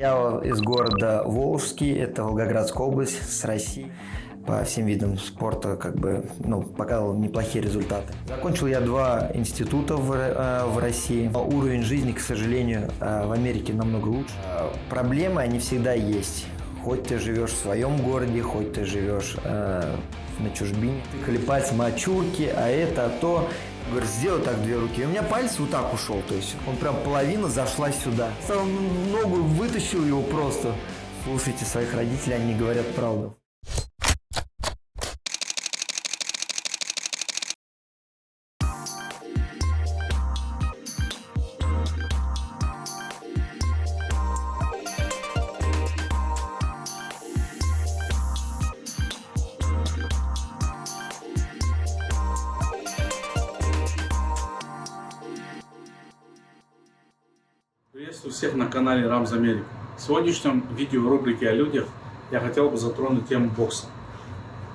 Я из города Волжский, это Волгоградская область, с России. По всем видам спорта показывал неплохие результаты. Закончил я 2 института в России. Уровень жизни, к сожалению, в Америке намного лучше. Проблемы, они всегда есть. Хоть ты живешь в своем городе, хоть ты живешь на чужбине. Тыкали пальцем от чурки, а это, а то. Говорит, сделай так 2 руки. И у меня палец вот так ушел, то есть он прям половина зашла сюда. Сам ногу вытащил его просто. Слушайте своих родителей, они говорят правду. Приветствую всех на канале Рамз Америка. В сегодняшнем видео рубрике о людях я хотел бы затронуть тему бокса.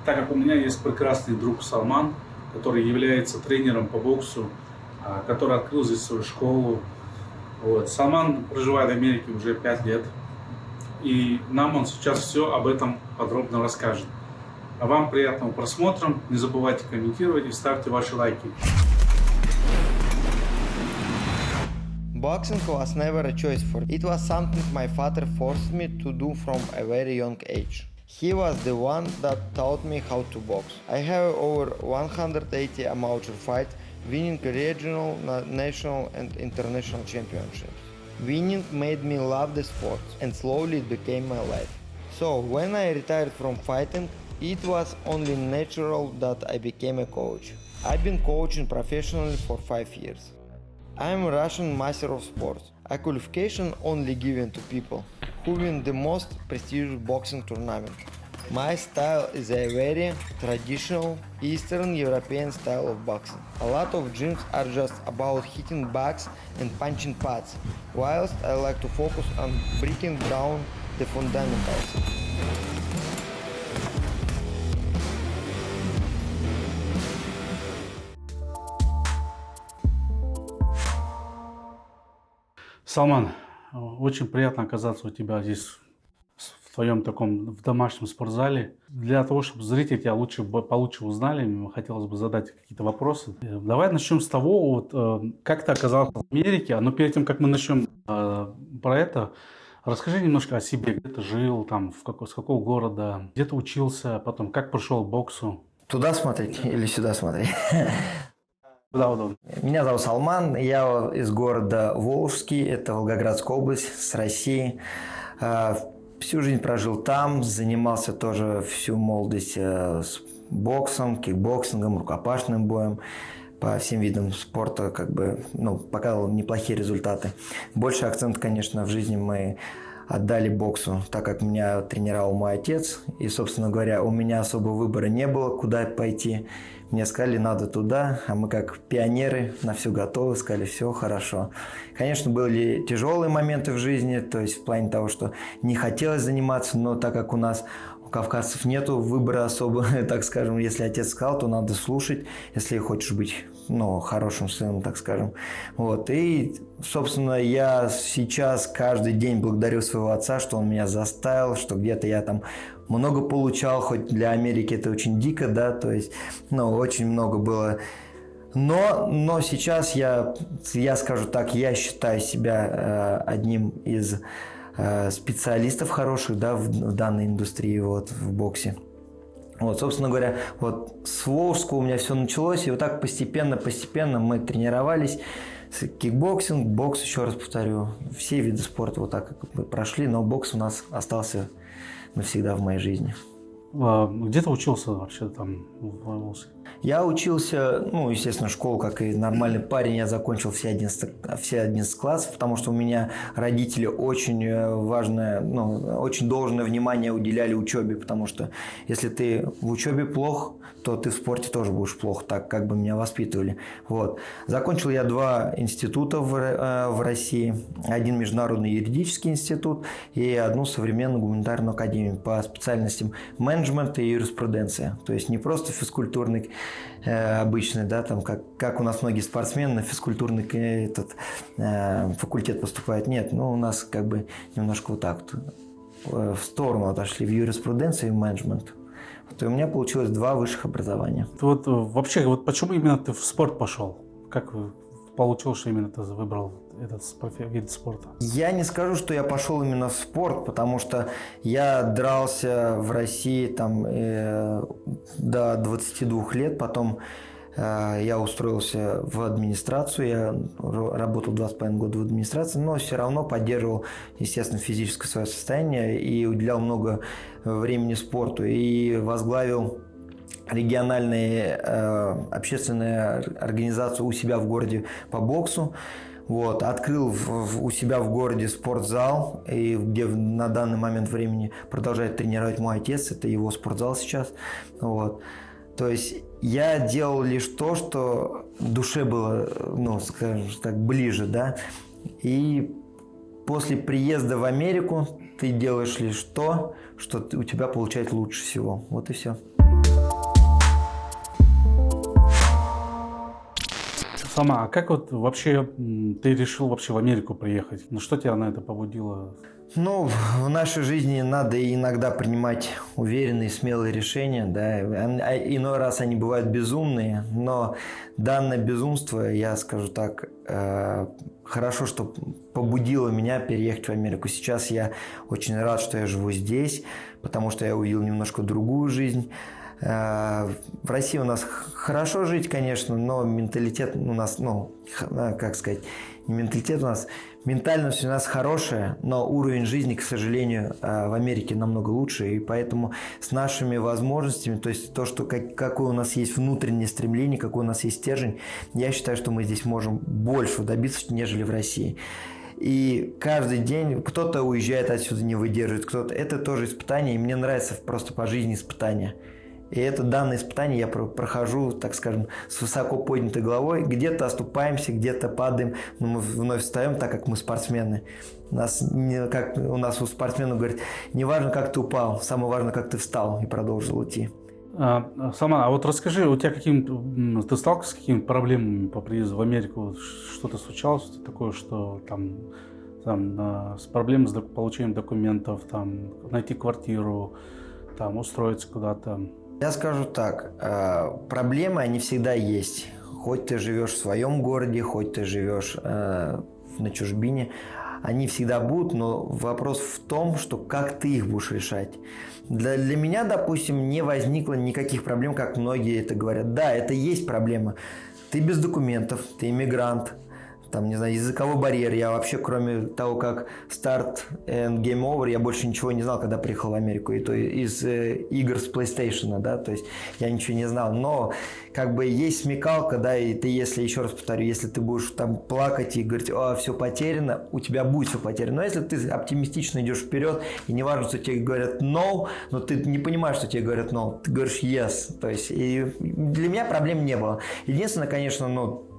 Так как у меня есть прекрасный друг Салман, который является тренером по боксу, который открыл здесь свою школу. Салман проживает в Америке уже 5 лет, и нам он сейчас все об этом подробно расскажет. А вам приятного просмотра, не забывайте комментировать и ставьте ваши лайки. Boxing was never a choice for me. It was something my father forced me to do from a very young age. He was the one that taught me how to box. I have over 180 amateur fights, winning regional, national and international championships. Winning made me love the sport, and slowly it became my life. So when I retired from fighting, it was only natural that I became a coach. I've been coaching professionally for 5 years. I am a Russian master of sports, a qualification only given to people who win the most prestigious boxing tournament. My style is a very traditional Eastern European style of boxing. A lot of gyms are just about hitting bags and punching pads, whilst I like to focus on breaking down the fundamentals. Салман, очень приятно оказаться у тебя здесь, в твоем в домашнем спортзале. Для того, чтобы зрители тебя получше узнали, мне хотелось бы задать какие-то вопросы. Давай начнем с того, как ты оказался в Америке. Но перед тем, как мы начнем про это, расскажи немножко о себе, где ты жил, с какого города, где ты учился, потом как пришел к боксу. Туда смотреть или сюда смотреть? Да, удобно. Меня зовут Салман, я из города Волжский, это Волгоградская область, с России. Всю жизнь прожил там, занимался тоже всю молодость с боксом, кикбоксингом, рукопашным боем. По всем видам спорта показывал неплохие результаты. Больше акцент, конечно, в жизни мы отдали боксу, так как меня тренировал мой отец. И, собственно говоря, у меня особо выбора не было, куда пойти. Мне сказали, надо туда, а мы как пионеры на все готовы, сказали, все хорошо. Конечно, были тяжелые моменты в жизни, то есть в плане того, что не хотелось заниматься, но так как у нас, у кавказцев нету выбора особо, так скажем, если отец сказал, то надо слушать, если хочешь быть, хорошим сыном, так скажем. И, собственно, я сейчас каждый день благодарю своего отца, что он меня заставил, что где-то я там много получал, хоть для Америки это очень дико, да, то есть, очень много было. Но сейчас я скажу так, я считаю себя одним из специалистов хороших, да, в данной индустрии, в боксе. Собственно говоря, с Волжска у меня все началось, и так постепенно мы тренировались. Кикбоксинг, бокс, еще раз повторю, все виды спорта так прошли, но бокс у нас остался навсегда в моей жизни. Где ты учился вообще там в Волжске? Я учился, естественно, школу, как и нормальный парень, я закончил все 11 классов, потому что у меня родители очень важное, очень должное внимание уделяли учебе, потому что если ты в учебе плох, то ты в спорте тоже будешь плохо, так как бы меня воспитывали. Закончил я 2 института в России, один международный юридический институт и одну современную гуманитарную академию по специальностям менеджмент менеджмент и юриспруденция. То есть не просто физкультурный обычный, да, там как у нас многие спортсмены на физкультурный факультет поступают. Нет, ну у нас как бы немножко вот так в сторону отошли, в юриспруденцию и в менеджмент. Вот, и у меня получилось 2 высших образования. Вот вообще, вот почему именно ты в спорт пошел? Как получилось, что именно ты выбрал этот вид спорта? Я не скажу, что я пошел именно в спорт, потому что я дрался в России там, до 22 лет, потом я устроился в администрацию, я работал 2,5 года в администрации, но все равно поддерживал, естественно, физическое свое состояние и уделял много времени спорту. И возглавил региональную общественную организацию у себя в городе по боксу. Вот, открыл у себя в городе спортзал, и где на данный момент времени продолжает тренировать мой отец, это его спортзал сейчас. Вот. То есть я делал лишь то, что душе было, ну, скажем так, ближе, да. И после приезда в Америку ты делаешь лишь то, что у тебя получается лучше всего. Вот и все. Сама, а как вот вообще ты решил вообще в Америку приехать? Ну что тебя на это побудило? Ну, в нашей жизни надо иногда принимать уверенные, смелые решения, да. Иной раз они бывают безумные, но данное безумство, я скажу так, хорошо, что побудило меня переехать в Америку. Сейчас я очень рад, что я живу здесь, потому что я увидел немножко другую жизнь. В России у нас хорошо жить, конечно, но менталитет у нас, ну, как сказать, не менталитет у нас, ментальность у нас хорошая, но уровень жизни, к сожалению, в Америке намного лучше, и поэтому с нашими возможностями, то есть то, что какое у нас есть внутреннее стремление, какой у нас есть стержень, я считаю, что мы здесь можем больше добиться, нежели в России. И каждый день кто-то уезжает отсюда, не выдерживает, кто-то. Это тоже испытание, и мне нравится просто по жизни испытания. И это данное испытание я прохожу, так скажем, с высоко поднятой головой. Где-то оступаемся, где-то падаем, но мы вновь встаем, так как мы спортсмены. У нас у спортсменов говорят, не важно, как ты упал, самое важное, как ты встал и продолжил идти. Сама, а вот расскажи, у тебя ты сталкивался с какими-то проблемами по приезду в Америку? Что-то случалось такое, что там с проблемой с получением документов, там, найти квартиру, там, устроиться куда-то? Я скажу так, проблемы, они всегда есть. Хоть ты живешь в своем городе, хоть ты живешь на чужбине, они всегда будут, но вопрос в том, что как ты их будешь решать. Для меня, допустим, не возникло никаких проблем, как многие это говорят. Да, это есть проблема. Ты без документов, ты иммигрант. Там, не знаю, языковой барьер. Я вообще, кроме того, как старт and game over, я больше ничего не знал, когда приехал в Америку. И то из игр с PlayStation, да, то есть я ничего не знал. Но как бы есть смекалка, да, и ты, если, еще раз повторю, если ты будешь там плакать и говорить, все потеряно, у тебя будет все потеряно. Но если ты оптимистично идешь вперед, и не важно, что тебе говорят no, но ты не понимаешь, что тебе говорят no, ты говоришь yes. То есть и для меня проблем не было. Единственное, конечно,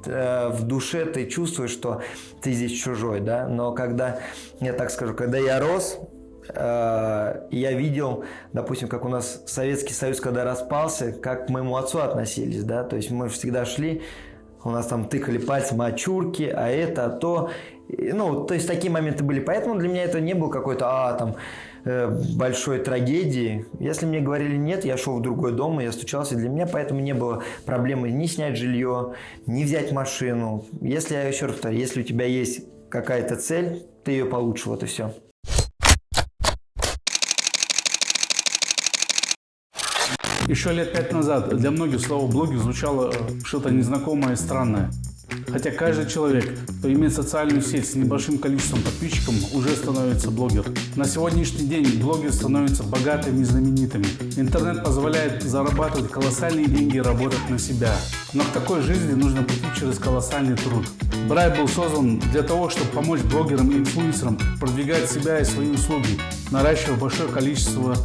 в душе ты чувствуешь, что ты здесь чужой, да, но когда, я так скажу, когда я рос, я видел, допустим, как у нас Советский Союз, когда распался, как к моему отцу относились, да, то есть мы всегда шли, у нас там тыкали пальцем, чурки, это, то, ну, то есть такие моменты были, поэтому для меня это не было какой-то, большой трагедии. Если мне говорили нет, я шел в другой дом, и я стучался. Для меня поэтому не было проблемы ни снять жилье, ни взять машину. Если, я еще раз повторю, если у тебя есть какая-то цель, ты ее получишь, вот и все. Еще лет 5 назад для многих слово «блогер» звучало что-то незнакомое и странное. Хотя каждый человек, кто имеет социальную сеть с небольшим количеством подписчиков, уже становится блогером. На сегодняшний день блогеры становятся богатыми и знаменитыми. Интернет позволяет зарабатывать колоссальные деньги и работать на себя. Но к такой жизни нужно пойти через колоссальный труд. Брайт был создан для того, чтобы помочь блогерам и инфлюенсерам продвигать себя и свои услуги, наращивая большое количество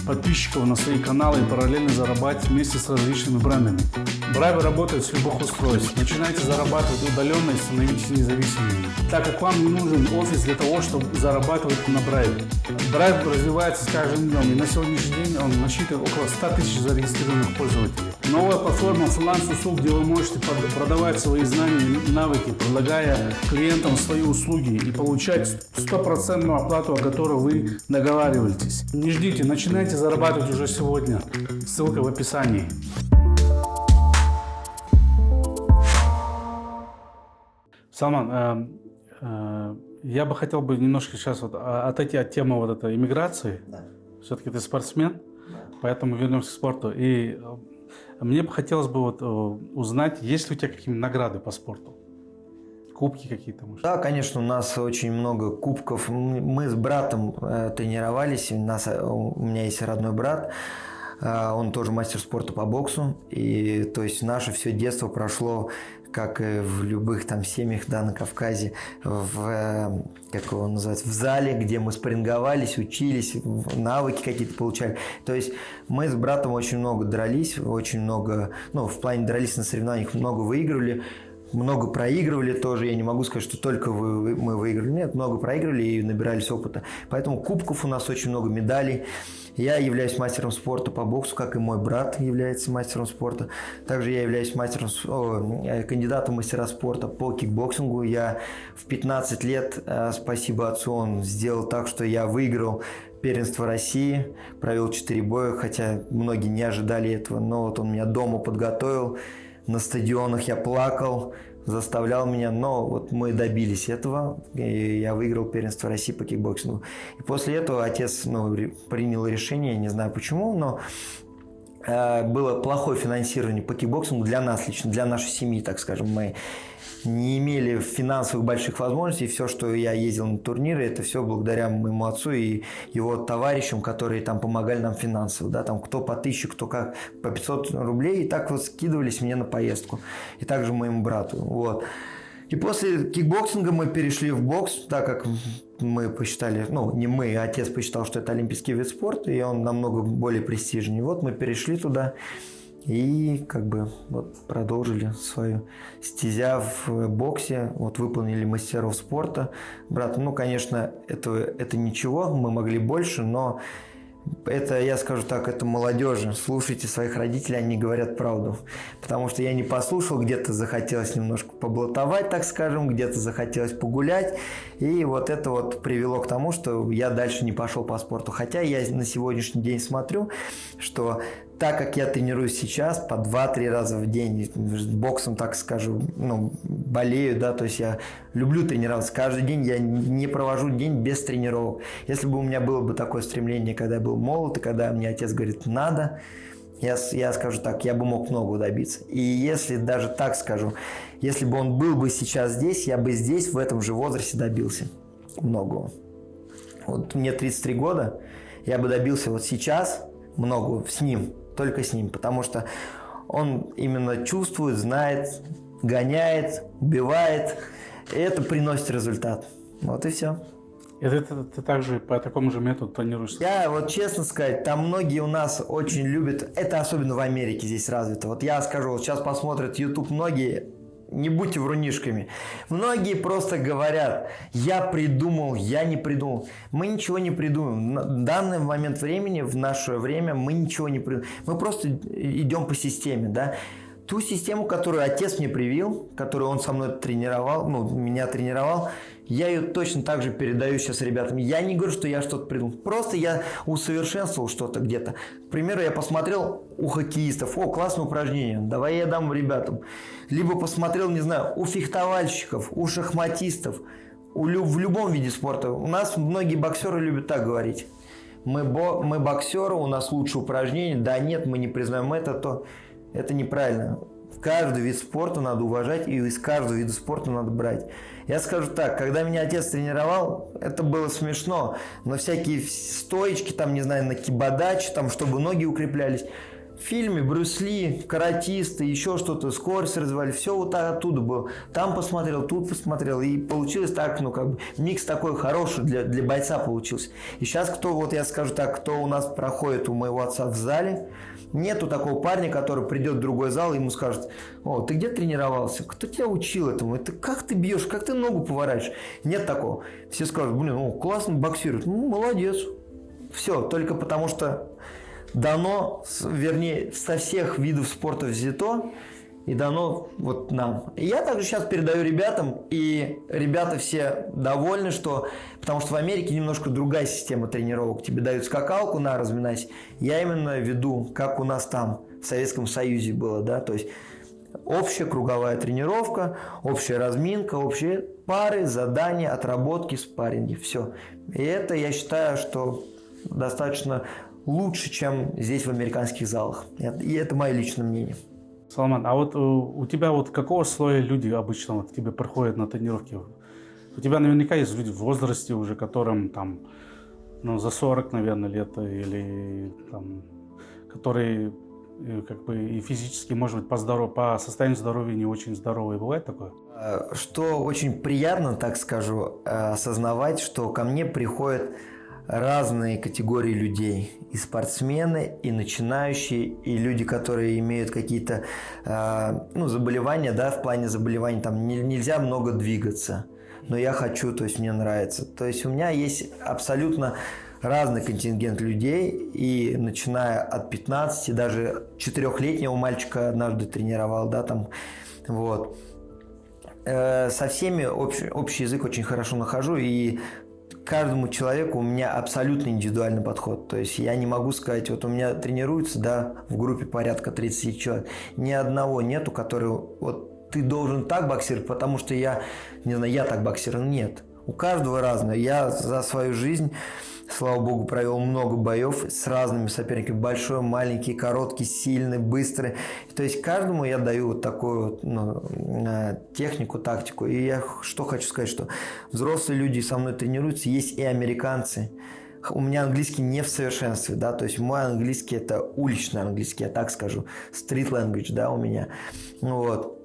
подписчиков на свои каналы и параллельно зарабатывать вместе с различными брендами. Брайв работает с любых устройств. Начинайте зарабатывать удаленно и становитесь независимыми. Так как вам не нужен офис для того, чтобы зарабатывать на Брайве. Брайв развивается с каждым днем, и на сегодняшний день он насчитывает около 100 тысяч зарегистрированных пользователей. Новая платформа фриланс-услуг, где вы можете продавать свои знания и навыки, предлагая клиентам свои услуги и получать стопроцентную оплату, о которой вы договариваетесь. Не ждите, начинайте зарабатывать уже сегодня. Ссылка в описании. Салман, я бы хотел немножко сейчас отойти от темы этой иммиграции. Да. Все-таки ты спортсмен, Да. поэтому вернемся к спорту. И мне бы хотелось бы узнать, есть ли у тебя какие-то награды по спорту? Кубки какие-то, может? Да, конечно, у нас очень много кубков. Мы с братом тренировались. У меня есть родной брат. Он тоже мастер спорта по боксу. И то есть наше все детство прошло, как и в любых там семьях, да, на Кавказе, как его называют, в зале, где мы спарринговались, учились, навыки какие-то получали. То есть мы с братом очень много дрались, очень много, ну, в плане дрались на соревнованиях, много выигрывали. Много проигрывали тоже, я не могу сказать, что только мы выиграли. Нет, много проигрывали и набирались опыта. Поэтому кубков у нас очень много, медалей. Я являюсь мастером спорта по боксу, как и мой брат является мастером спорта. Также я являюсь кандидатом в мастера спорта по кикбоксингу. Я в 15 лет, спасибо отцу, он сделал так, что я выиграл первенство России, провел 4 боя, хотя многие не ожидали этого, но вот он меня дома подготовил. На стадионах я плакал, заставлял меня, но вот мы добились этого, и я выиграл первенство России по кикбоксингу. И после этого отец принял решение, не знаю почему, но было плохое финансирование по кикбоксингу для нас лично, для нашей семьи, так скажем. Мы не имели финансовых больших возможностей. Все, что я ездил на турниры, это все благодаря моему отцу и его товарищам, которые там помогали нам финансово. Да, там кто по 1000, кто как по 500 рублей. И так вот скидывались мне на поездку. И также моему брату. Вот. И после кикбоксинга мы перешли в бокс, так как мы посчитали, не мы, отец посчитал, что это олимпийский вид спорта, и он намного более престижный. Вот мы перешли туда. И продолжили свою стезя в боксе, выполнили мастеров спорта. Брат, конечно, это ничего, мы могли больше, но это, я скажу так, это молодежи. Слушайте своих родителей, они говорят правду. Потому что я не послушал, где-то захотелось немножко поблатовать, так скажем, где-то захотелось погулять. И это привело к тому, что я дальше не пошел по спорту. Хотя я на сегодняшний день смотрю, что так как я тренируюсь сейчас по 2-3 раза в день, боксом, так скажу, болею, да, то есть я люблю тренироваться. Каждый день я не провожу день без тренировок. Если бы у меня было бы такое стремление, когда я был молод, и когда мне отец говорит «надо», я скажу так, я бы мог многого добиться. И если даже так скажу, если бы он был бы сейчас здесь, я бы здесь, в этом же возрасте добился многого. Мне 33 года, я бы добился сейчас многого с ним, только с ним, потому что он именно чувствует, знает, гоняет, убивает, и это приносит результат. Вот и все. И ты также по такому же методу тренируешься? Я честно сказать, там многие у нас очень любят, это особенно в Америке здесь развито. Я скажу, сейчас посмотрят YouTube многие, не будьте врунишками. Многие просто говорят, я придумал, я не придумал. Мы ничего не придумаем. В данный момент времени, в наше время, мы ничего не придумаем. Мы просто идем по системе, да. Ту систему, которую отец мне привил, которую он со мной тренировал, меня тренировал, я ее точно так же передаю сейчас ребятам. Я не говорю, что я что-то придумал. Просто я усовершенствовал что-то где-то. К примеру, я посмотрел у хоккеистов. Классное упражнение. Давай я дам ребятам. Либо посмотрел, не знаю, у фехтовальщиков, у шахматистов. В любом виде спорта. У нас многие боксеры любят так говорить. Мы боксеры, у нас лучшие упражнения. Да нет, мы не признаем это неправильно. Каждый вид спорта надо уважать, и из каждого вида спорта надо брать. Я скажу так, когда меня отец тренировал, это было смешно, но всякие стоечки, на кибодаче, чтобы ноги укреплялись, в фильме Брюс Ли, каратисты, еще что-то, скорость развивали, все вот оттуда было. Там посмотрел, тут посмотрел, и получилось так, ну, как бы, микс такой хороший для бойца получился. И сейчас кто, вот я скажу так, кто у нас проходит у моего отца в зале, нету такого парня, который придет в другой зал и ему скажет: о, ты где тренировался? Кто тебя учил этому? Это как ты бьешь? Как ты ногу поворачиваешь? Нет такого. Все скажут: блин, ну, классно боксирует. Ну, молодец. Все, только потому что дано, вернее, со всех видов спорта взято и дано вот нам. И я также сейчас передаю ребятам, и ребята все довольны, что... Потому что в Америке немножко другая система тренировок. Тебе дают скакалку, на, разминайся. Я именно веду, как у нас там, в Советском Союзе было, да, то есть общая круговая тренировка, общая разминка, общие пары, задания, отработки, спарринги, все. И это, я считаю, что достаточно лучше, чем здесь в американских залах. И это мое личное мнение. Салман, а вот у тебя вот какого слоя люди обычно вот к тебе приходят на тренировки? У тебя наверняка есть люди в возрасте уже, которым там, ну, за 40, наверное, лет, или там, которые как бы и физически, может быть, по состоянию здоровья не очень здоровые. Бывает такое? Что очень приятно, так скажу, осознавать, что ко мне приходят разные категории людей. И спортсмены, и начинающие, и люди, которые имеют какие-то заболевания, да, в плане заболеваний, там нельзя много двигаться. Но я хочу, то есть мне нравится. То есть у меня есть абсолютно разный контингент людей, и начиная от 15, даже 4-летнего мальчика однажды тренировал, да, там, вот. Со всеми общий язык очень хорошо нахожу, и каждому человеку у меня абсолютно индивидуальный подход. То есть я не могу сказать, вот у меня тренируются, да, в группе порядка 30 человек, ни одного нету, который вот ты должен так боксировать, потому что я, не знаю, я так боксирую. Нет. У каждого разное. Я за свою жизнь, слава богу, провел много боев с разными соперниками. Большой, маленький, короткий, сильный, быстрый. То есть каждому я даю вот такую технику, тактику. И я что хочу сказать, что взрослые люди со мной тренируются, есть и американцы. У меня английский не в совершенстве, да, то есть мой английский — это уличный английский, я так скажу, street language, да, у меня. Вот.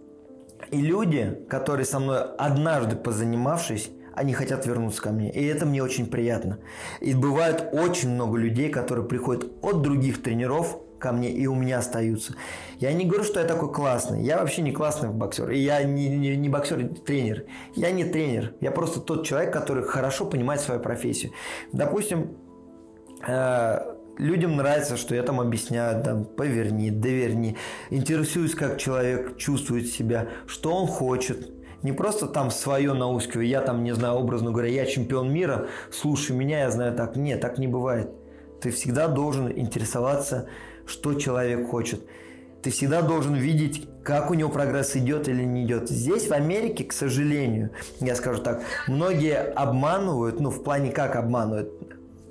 И люди, которые со мной однажды позанимавшись, они хотят вернуться ко мне. И это мне очень приятно. И бывает очень много людей, которые приходят от других тренеров ко мне и у меня остаются. Я не говорю, что я такой классный. Я вообще не классный боксер. И я не боксер, а тренер. Я не тренер. Я просто тот человек, который хорошо понимает свою профессию. Допустим, людям нравится, что я там объясняю, там, поверни, доверни. Интересуюсь, как человек чувствует себя, что он хочет. Не просто там свое наускиваю, я там, не знаю, образно говоря, я чемпион мира, слушай меня, я знаю так. Нет, так не бывает. Ты всегда должен интересоваться, что человек хочет. Ты всегда должен видеть, как у него прогресс идет или не идет. Здесь, в Америке, к сожалению, я скажу так, многие обманывают, ну, в плане как обманывают.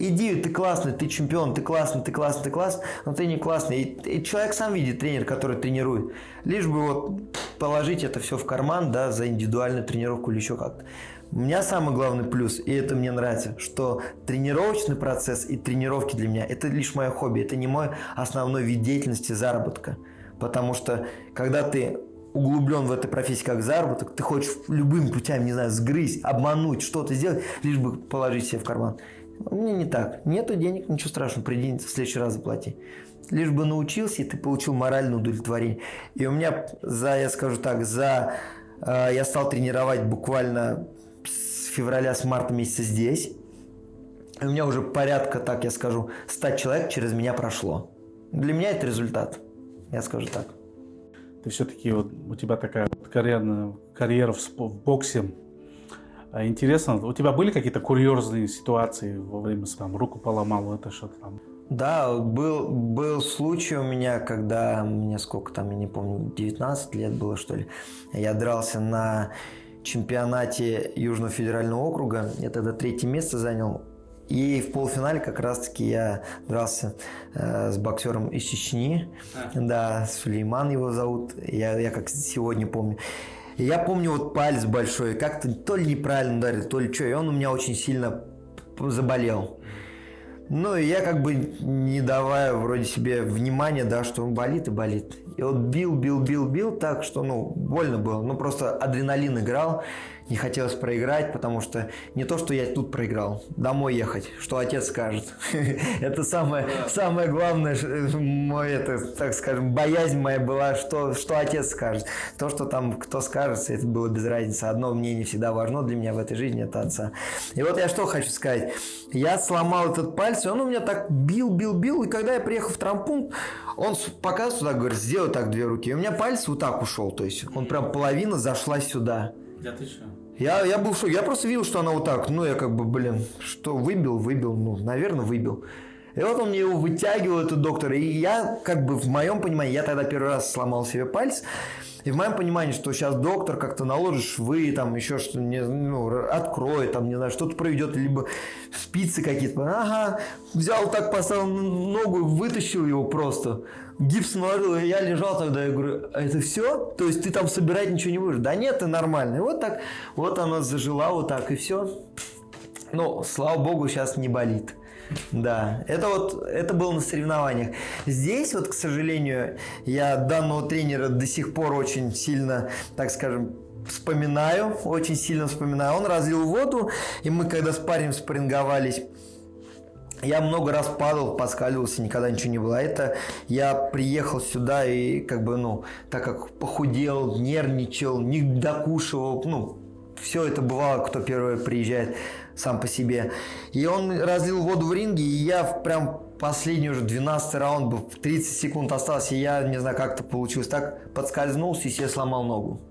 Иди, ты классный, ты чемпион, ты классный, ты классный, ты классный, но ты не классный. И человек сам видит, тренер, который тренирует. Лишь бы вот положить это все в карман, да, за индивидуальную тренировку или еще как-то. У меня самый главный плюс, и это мне нравится, что тренировочный процесс и тренировки для меня – это лишь мое хобби, это не мой основной вид деятельности, заработка. Потому что, когда ты углублен в этой профессии как заработок, ты хочешь любым путями, не знаю, сгрызть, обмануть, что-то сделать, лишь бы положить себе в карман. Мне не так. Нету денег, ничего страшного, приди, в следующий раз заплати. Лишь бы научился, и ты получил моральное удовлетворение. И у меня, я скажу так, я стал тренировать буквально с февраля, с марта месяца здесь. И у меня уже порядка, так я скажу, 100 человек через меня прошло. Для меня это результат, я скажу так. Ты все-таки, вот, у тебя такая карьера в боксе. Интересно, у тебя были какие-то курьезные ситуации во время, там, руку поломал, это что-то там? Да, был случай у меня, когда мне сколько там, я не помню, 19 лет было, что ли. Я дрался на чемпионате Южного федерального округа, я тогда 3-е место занял. И в полуфинале как раз-таки я дрался с боксером из Чечни, да, Сулейман его зовут, я как сегодня помню. И я помню вот палец большой, как-то то ли неправильно ударил, то ли что, и он у меня очень сильно заболел. Ну, и я как бы не давая вроде себе внимания, да, что он болит и болит. И вот бил так, что, ну, больно было. Ну, просто адреналин играл, не хотелось проиграть, потому что не то, что я тут проиграл, домой ехать, что отец скажет. Это самое главное, мой, это, так скажем, боязнь моя была, что отец скажет. То, что там кто скажет, это было без разницы. Одно мнение всегда важно для меня в этой жизни, это отца. И вот я что хочу сказать. Я сломал этот палец, и он у меня так бил, и когда я приехал в травмпункт, он показывает туда, говорит, сделай так 2 руки. И у меня палец вот так ушел, то есть он прям половина зашла сюда. Да ты что? Я был в шоке. Я просто видел, что она вот так. Ну, я как бы, блин, что выбил. Ну, наверное, выбил. И вот он мне его вытягивал, этот доктор. И я, как бы, в моем понимании, я тогда первый раз сломал себе палец. И в моем понимании, что сейчас доктор как-то наложит швы, там, еще что-то, ну, откроет, там, не знаю, что-то проведет, либо спицы какие-то. Ага, взял так, поставил ногу, вытащил его просто. Гипс наложил, и я лежал тогда, я говорю, а это все? То есть ты там собирать ничего не будешь? Да нет, ты нормально. И вот так, вот она зажила вот так, и все. Ну, слава богу, сейчас не болит. Да, это было на соревнованиях. Здесь вот, к сожалению, я данного тренера до сих пор очень сильно, так скажем, вспоминаю. Он разлил воду, и мы, когда с парнем спарринговались, я много раз падал, подскальзывался, никогда ничего не было. А это я приехал сюда и как бы, ну, так как похудел, нервничал, не докушивал, ну, все это бывало, кто первый приезжает сам по себе. И он разлил воду в ринге, и я прям последний уже 12-й раунд был, 30 секунд осталось, и я, не знаю, как это получилось, так подскользнулся и себе сломал ногу.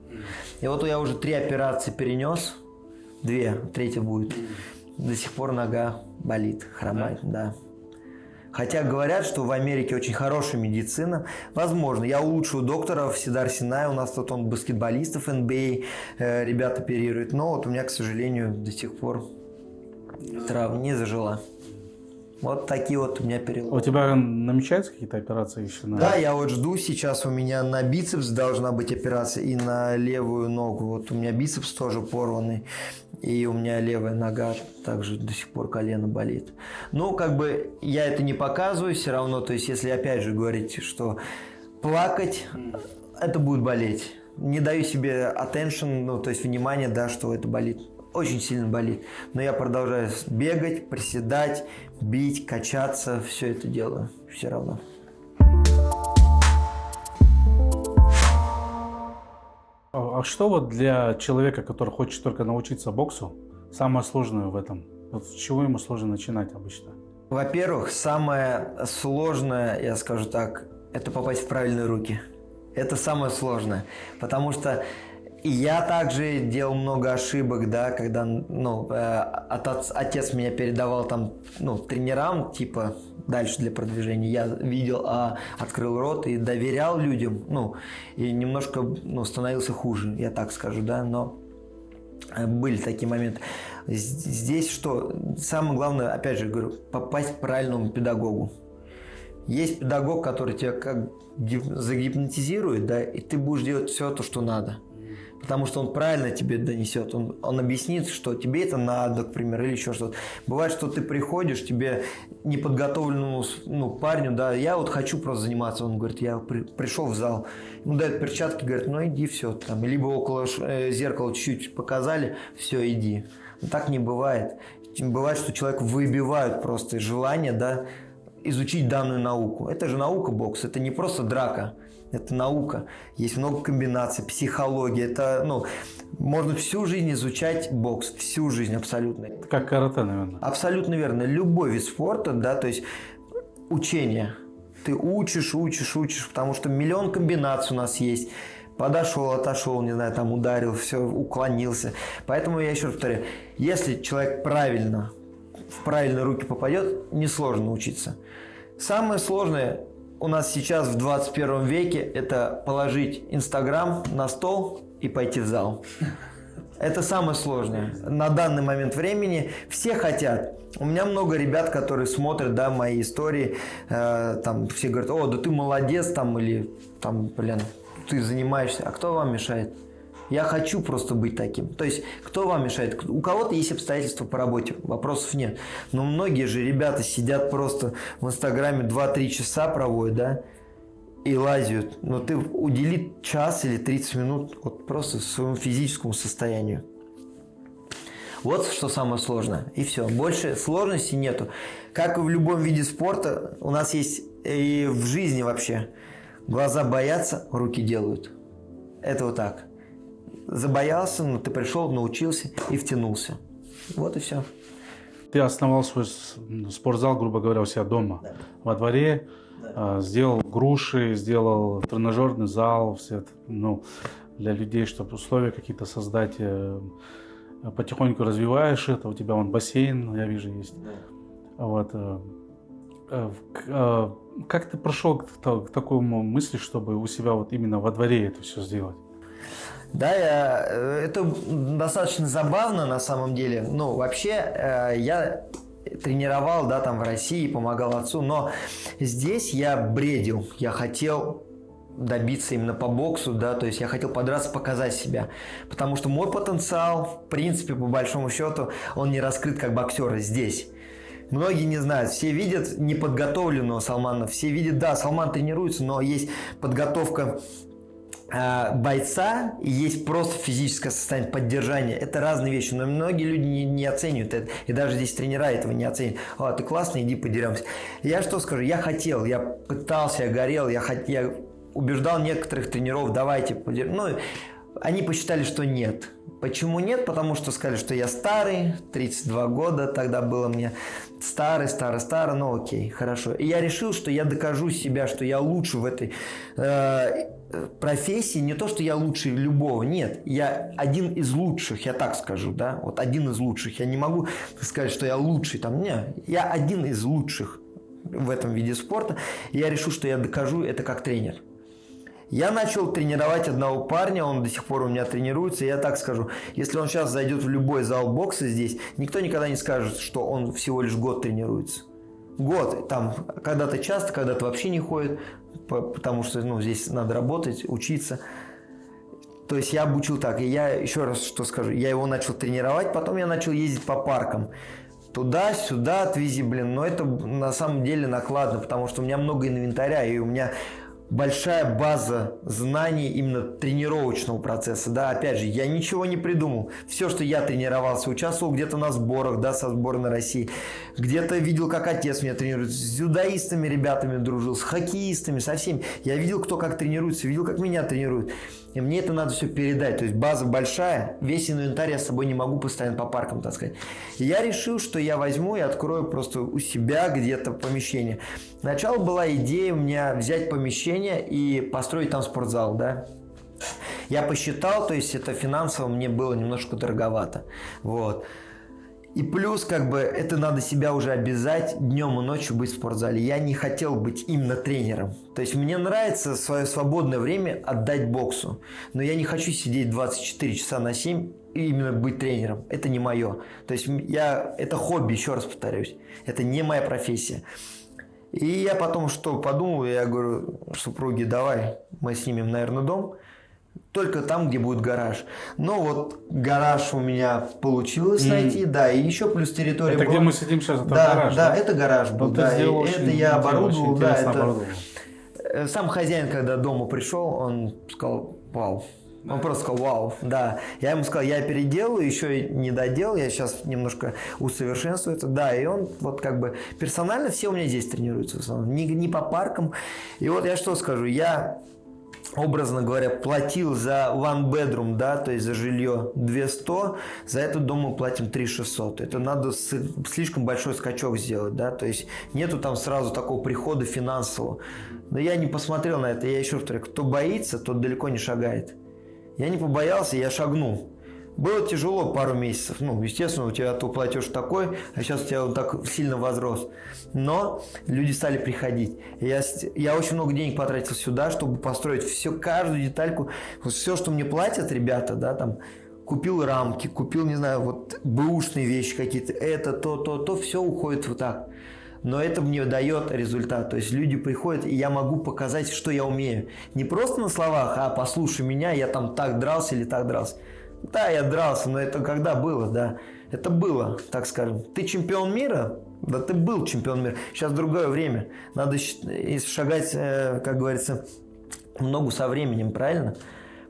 И вот я уже 3 операции перенес, 2, 3-я будет. До сих пор нога болит, хромает, да. Хотя говорят, что в Америке очень хорошая медицина. Возможно, я у лучшего доктора в Сидар Синай, у нас тут он баскетболистов NBA, ребята оперируют. Но вот у меня, к сожалению, до сих пор травма не зажила. Вот такие вот у меня переломы. У тебя намечаются какие-то операции еще? Да, я вот жду сейчас, у меня на бицепс должна быть операция и на левую ногу. Вот у меня бицепс тоже порванный, и у меня левая нога также до сих пор колено болит. Ну, как бы я это не показываю все равно, то есть если опять же говорить, что плакать, это будет болеть. Не даю себе attention, ну, то есть внимание, да, что это болит. Очень сильно болит. Но я продолжаю бегать, приседать, бить, качаться. Все это делаю все равно. А что вот для человека, который хочет только научиться боксу, самое сложное в этом? Вот с чего ему сложно начинать обычно? Во-первых, самое сложное, я скажу так, это попасть в правильные руки. Это самое сложное. Потому что и я также делал много ошибок, да, когда, ну, отец меня передавал там, ну, тренерам, типа, дальше для продвижения. Я видел, открыл рот и доверял людям, ну, и немножко, ну, становился хуже, я так скажу, да, но были такие моменты. Здесь что? Самое главное, опять же говорю, попасть к правильному педагогу. Есть педагог, который тебя как загипнотизирует, да, и ты будешь делать все то, что надо. Потому что он правильно тебе донесет, он объяснит, что тебе это надо, к примеру, или еще что-то. Бывает, что ты приходишь, тебе неподготовленному, ну, парню, да, я вот хочу просто заниматься, он говорит, я пришел в зал, ему дают перчатки, говорит, ну иди, все, там, либо около зеркала чуть-чуть показали, все, иди. Но так не бывает. Бывает, что человек выбивают просто желание, да, изучить данную науку. Это же наука бокс, это не просто драка. Это наука. Есть много комбинаций, психология. Это, ну, можно всю жизнь изучать бокс. Всю жизнь абсолютно. Это как карате, наверное. Абсолютно верно. Любой вид спорта, да, то есть учение. Ты учишь, потому что миллион комбинаций у нас есть. Подошел, отошел, не знаю, там ударил, все, уклонился. Поэтому я еще раз повторяю, если человек правильно, в правильные руки попадет, несложно учиться. Самое сложное у нас сейчас в 21 веке это положить Инстаграм на стол и пойти в зал. Это самое сложное. На данный момент времени все хотят. У меня много ребят, которые смотрят, да, мои истории, там все говорят, о, да ты молодец, там, или там, блин, ты занимаешься. А кто вам мешает? Я хочу просто быть таким. То есть, кто вам мешает? У кого-то есть обстоятельства по работе, вопросов нет. Но многие же ребята сидят просто в Инстаграме 2-3 часа проводят, да, и лазят. Но ты удели час или 30 минут вот просто своему физическому состоянию. Вот что самое сложное. И все. Больше сложностей нету. Как и в любом виде спорта, у нас есть и в жизни вообще. Глаза боятся, руки делают. Это вот так. Забоялся, но ты пришел, научился и втянулся. Вот и все. Ты основал свой спортзал, грубо говоря, у себя дома, да, во дворе, да. Сделал груши, сделал тренажерный зал, все это, ну, для людей, чтобы условия какие-то создать. Потихоньку развиваешь это, у тебя вон бассейн, я вижу, есть. Да. Вот. Как ты пришел к такому мысли, чтобы у себя вот именно во дворе это все сделать? Да, это достаточно забавно на самом деле. Ну, вообще, я тренировал, да, там в России, помогал отцу, но здесь я бредил, я хотел добиться именно по боксу, да, то есть я хотел подраться, показать себя, потому что мой потенциал, в принципе, по большому счету, он не раскрыт как боксера здесь. Многие не знают, все видят неподготовленного Салмана, все видят, да, Салман тренируется, но есть подготовка бойца и есть просто физическое состояние, поддержание. Это разные вещи, но многие люди не оценивают это. И даже здесь тренера этого не оценивают. О, ты классный, иди подеремся. Я что скажу, я хотел, я пытался, я горел, я убеждал некоторых тренеров, давайте подеремся. Ну, они посчитали, что нет. Почему нет? Потому что сказали, что я старый, 32 года тогда было мне. Старый, ну окей, хорошо. И я решил, что я докажу себя, что я лучше в этой профессии. Не то, что я лучше любого, нет. Я один из лучших, я так скажу, да. Вот один из лучших. Я не могу сказать, что я лучший там. Нет, я один из лучших в этом виде спорта. И я решил, что я докажу это как тренер. Я начал тренировать одного парня, он до сих пор у меня тренируется, и я так скажу, если он сейчас зайдет в любой зал бокса здесь, никто никогда не скажет, что он всего лишь год тренируется. Год, там, когда-то часто, когда-то вообще не ходит, потому что, ну, здесь надо работать, учиться. То есть я обучил так, и я еще раз что скажу, я его начал тренировать, потом я начал ездить по паркам. Туда-сюда, отвези, блин, но это на самом деле накладно, потому что у меня много инвентаря, и у меня большая база знаний именно тренировочного процесса, да, опять же, я ничего не придумал, все, что я тренировался, участвовал где-то на сборах, да, со сборной России, где-то видел, как отец меня тренирует, с дзюдоистами ребятами дружил, с хоккеистами, со всеми, я видел, кто как тренируется, видел, как меня тренируют, и мне это надо все передать, то есть база большая, весь инвентарь я с собой не могу постоянно по паркам таскать, и я решил, что я возьму и открою просто у себя где-то помещение. Сначала была идея у меня взять помещение и построить там спортзал, да. Я посчитал, то есть это финансово мне было немножко дороговато, вот. И плюс, как бы, это надо себя уже обязать днем и ночью быть в спортзале. Я не хотел быть именно тренером. То есть мне нравится свое свободное время отдать боксу. Но я не хочу сидеть 24 часа на 7 и именно быть тренером. Это не мое. То есть это хобби, еще раз повторюсь. Это не моя профессия. И я потом что подумал, я говорю супруге, давай мы снимем, наверное, дом. Только там, где будет гараж. Но вот гараж у меня получилось найти, да, и еще плюс территория это была. Где мы сидим сейчас, это да, гараж, да? Да, это гараж был, да, это я оборудовал, да, оборудовал. Сам хозяин, когда дома пришел, он сказал, вау. Он просто сказал, вау, да. Я ему сказал, я переделаю, еще и не доделал, я сейчас немножко усовершенствую это, да. И он вот как бы персонально все у меня здесь тренируются в основном, не по паркам. И вот я что скажу, я, образно говоря, платил за one bedroom, да, то есть за жилье 200, за этот дом мы платим 3600. Это надо слишком большой скачок сделать, да, то есть нету там сразу такого прихода финансового. Но я не посмотрел на это, я еще повторяю, кто боится, тот далеко не шагает. Я не побоялся, я шагнул. Было тяжело пару месяцев. Ну, естественно, у тебя то платеж такой, а сейчас у тебя вот так сильно возрос. Но люди стали приходить. Я очень много денег потратил сюда, чтобы построить все, каждую детальку. Вот все, что мне платят ребята, да, там, купил рамки, купил, не знаю, вот бэушные вещи какие-то, это, то, все уходит вот так. но это мне дает результат. То есть люди приходят, и я могу показать, что я умею. Не просто на словах, а послушай меня, я там так дрался или так дрался. Да, я дрался, но это когда было, да. Это было, так скажем. Ты чемпион мира? Да ты был чемпион мира. Сейчас другое время. Надо шагать, как говорится, в ногу со временем, правильно?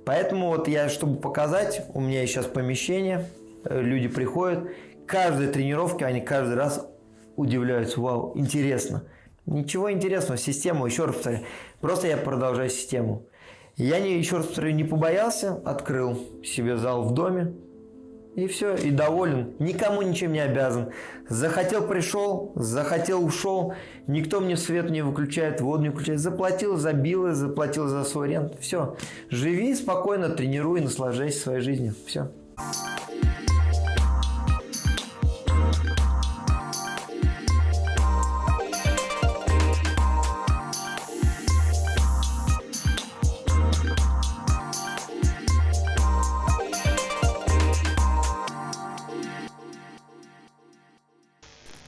Поэтому вот я, чтобы показать, у меня сейчас помещение, люди приходят, каждой тренировке они каждый раз удивляются, вау, интересно. Ничего интересного, систему, еще раз повторяю, просто я продолжаю систему. Я, еще раз повторяю, не побоялся, открыл себе зал в доме, и все, и доволен, никому ничем не обязан. Захотел — пришел, захотел — ушел, никто мне свет не выключает, воду не включает. Заплатил за билы, заплатил за свой рент, все. Живи спокойно, тренируй, наслаждайся своей жизнью, все.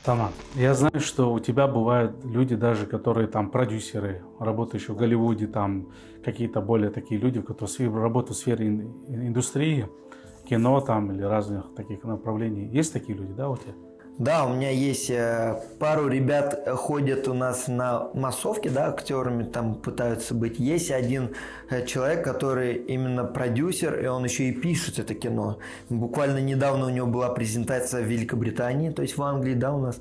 Тамам, я знаю, что у тебя бывают люди даже, которые там продюсеры, работающие в Голливуде, там какие-то более такие люди, которые работают в сфере индустрии, кино там или разных таких направлений. Есть такие люди, да, у тебя? Да, у меня есть пару ребят, ходят у нас на массовке, да, актерами там пытаются быть. Есть один человек, который именно продюсер, и он еще и пишет это кино. Буквально недавно у него была презентация в Великобритании, то есть в Англии, да, у нас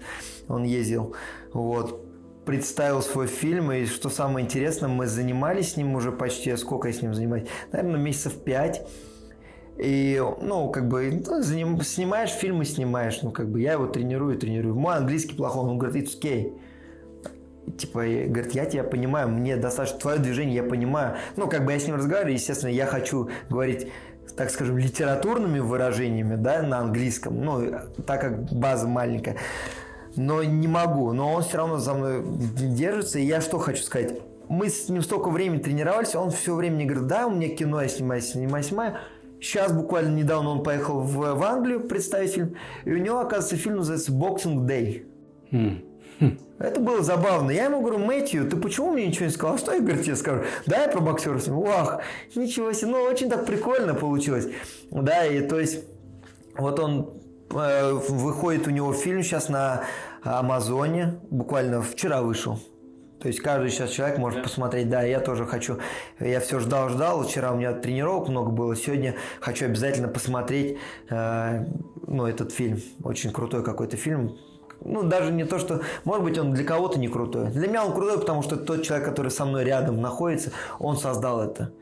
он ездил. Вот. Представил свой фильм, и что самое интересное, мы занимались с ним уже почти, сколько я с ним занимаюсь? Наверное, месяцев 5. И, ну, как бы, снимаешь фильмы, снимаешь, ну, как бы, я его тренирую. Мой английский плохой, он говорит, it's okay. Типа, говорит, я тебя понимаю, мне достаточно твое движение, я понимаю. Ну, как бы я с ним разговариваю, естественно, я хочу говорить, так скажем, литературными выражениями, да, на английском, ну, так как база маленькая. Но не могу, но он все равно за мной держится, и я что хочу сказать. Мы с ним столько времени тренировались, он все время мне говорит, да, у меня кино, я снимаю. Сейчас буквально недавно он поехал в Англию представить фильм, и у него, оказывается, фильм называется «Boxing Day». Это было забавно. Я ему говорю, Мэтью, ты почему мне ничего не сказал? Что я, говорю, тебе скажу? Да, я про боксера сниму. Вах, ничего себе. Ну, очень так прикольно получилось. Да, и то есть, вот он выходит, у него фильм сейчас на Амазоне, буквально вчера вышел. То есть каждый сейчас человек может посмотреть, да, я тоже хочу, я все ждал, вчера у меня тренировок много было, сегодня хочу обязательно посмотреть, ну, этот фильм, очень крутой какой-то фильм, ну, даже не то, что, может быть, он для кого-то не крутой, для меня он крутой, потому что тот человек, который со мной рядом находится, он создал это,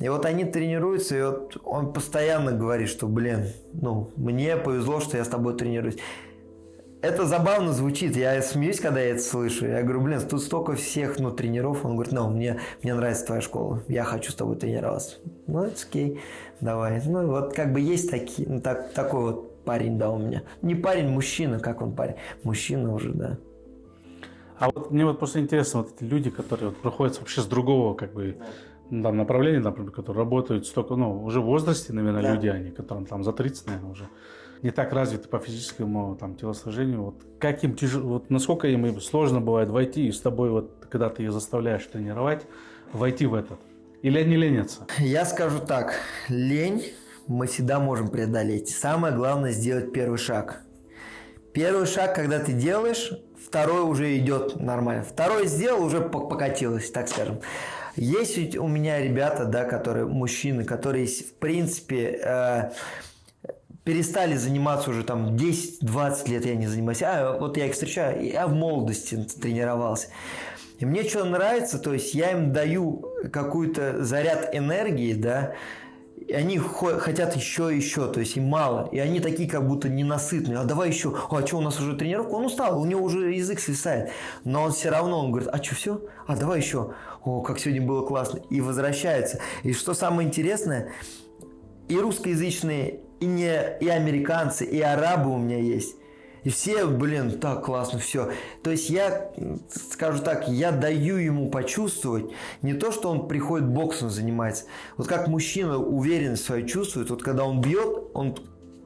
и вот они тренируются, и вот он постоянно говорит, что, блин, ну, мне повезло, что я с тобой тренируюсь. Это забавно звучит, я смеюсь, когда я это слышу. Я говорю, блин, тут столько всех, ну, тренеров. Он говорит, ну, мне нравится твоя школа, я хочу с тобой тренироваться. Ну, это окей, давай. Ну, вот как бы есть такие, ну, такой вот парень, да, у меня. Не парень, мужчина, как он парень? Мужчина уже, да. А вот мне вот просто интересно, вот эти люди, которые вот проходят вообще с другого, как бы, там, направления, например, которые работают столько, ну, уже в возрасте, наверное, да. Люди, они, которым там за 30, наверное, уже не так развиты по физическому там телосложению. Вот как им тяжело, вот насколько им сложно бывает войти и с тобой, вот когда ты их заставляешь тренировать, войти в этот? Или они ленятся? Я скажу так, лень мы всегда можем преодолеть. Самое главное сделать первый шаг. Первый шаг, когда ты делаешь, второй уже идет нормально. Второй сделал, уже покатилось, так скажем. Есть у меня ребята, да, которые мужчины, которые, в принципе, перестали заниматься уже там 10-20 лет, я не занимаюсь. Вот я их встречаю, я в молодости тренировался. И мне что нравится, то есть я им даю какой-то заряд энергии, да, и они хотят еще, то есть им мало. И они такие как будто ненасытные. А давай еще, а что у нас уже тренировка? Он устал, у него уже язык свисает. Но он все равно, он говорит, а что, все? А давай еще. О, как сегодня было классно. И возвращается. И что самое интересное, и русскоязычные, и американцы, и арабы у меня есть. И все, блин, так классно, все. То есть я, скажу так, я даю ему почувствовать не то, что он приходит боксом занимается. Вот как мужчина уверенность свою чувствует, вот когда он бьет, он